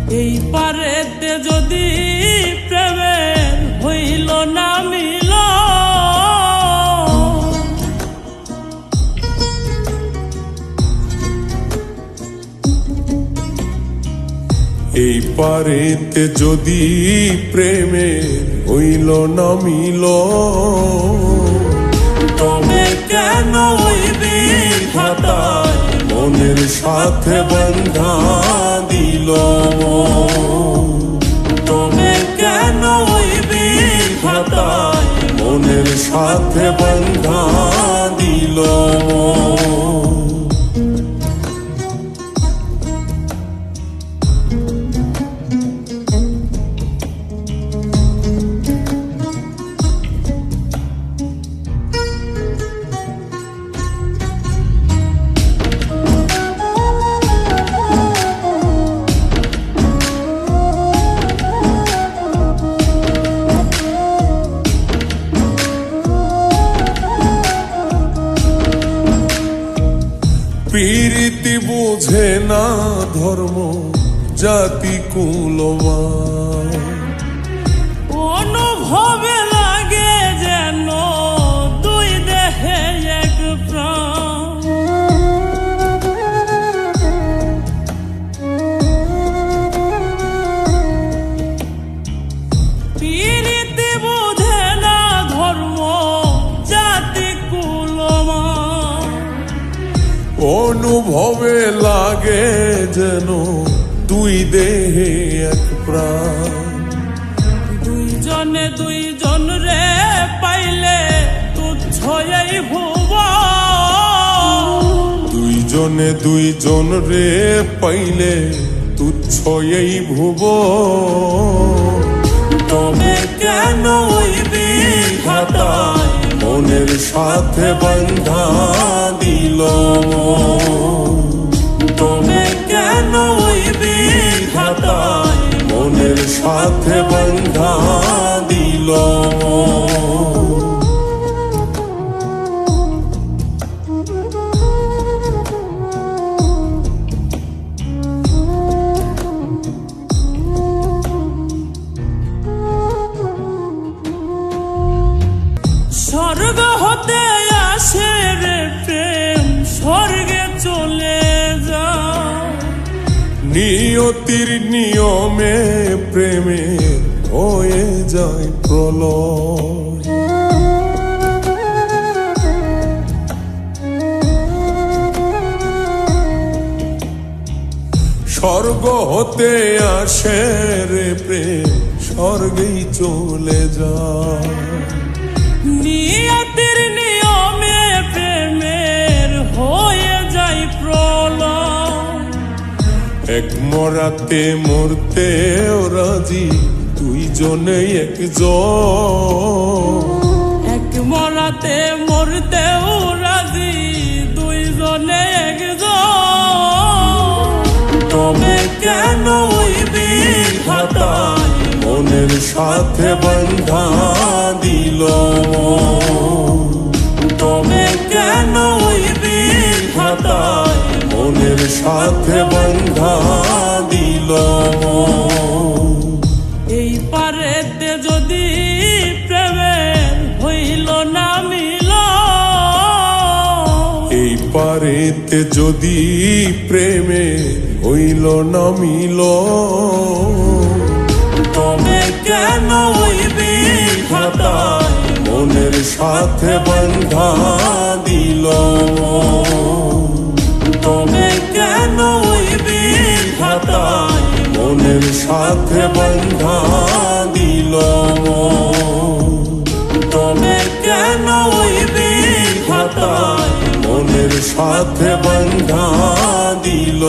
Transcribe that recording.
এই পারেতে যদি প্রেমের হইল না মিল, এই পারেতে যদি প্রেমের হইল না মিল, তবে কেন ওই বিধাতায় মনের সাথে বন্ধা দিল। তবে কেন ওই বিধাতায় মনের সাথে বন্ধা দিল। প্রীতি বুঝে না ধর্ম জাতি কুলমান, অনুভবে লাগে যেন দুই দেহে এক প্রাণ। প্রীতি বুঝে না ধর্ম জাতি কুলমান, অনুভবে লাগে যেন দুই দেহে এক প্রাণ। দুইজনে দুইজন রে পাইলে তুচ্ছ এই ভুব, দুইজনে দুইজন রে পাইলে তুচ্ছ এই ভুব। তবে কেন ওই বিধাতায় মনের সাথে বন্ধা দিল। তবে কেন ওই বিধাতায় মনের সাথে বন্ধা দিল। স্বর্গ হতে আসে রে প্রেম, স্বর্গে চলে যায়। নিয়তির নিয়মে প্রেমে হয়ে যায় প্রলয়। স্বর্গ হতে আসে রে প্রেম, স্বর্গেই চলে যায়। নিয়তির নিয়মে প্রেমের হয়ে যায় প্রলয়। এক মরাতে মরতে রাজি দুইজনে একজন। এক মরাতে মরতেও রাজি দুইজনে একজন। তবে কেন ওই বিধাতায় মনের সাথে বন্ধা দিল। তবে কেন ওই বিধাতায় মনের সাথে বন্ধা দিল। এই পারেতে যদি প্রেমের হইল না মিল, এই পারেতে যদি প্রেমে হইল না মিল, তবে কেন ওই বিধাতায় মনের সাথে বন্ধা দিল। তবে কেন ওই বিধাতায় মনের সাথে বন্ধা দিল। তবে কেন ওই বিধাতায় মনের সাথে বন্ধা দিল।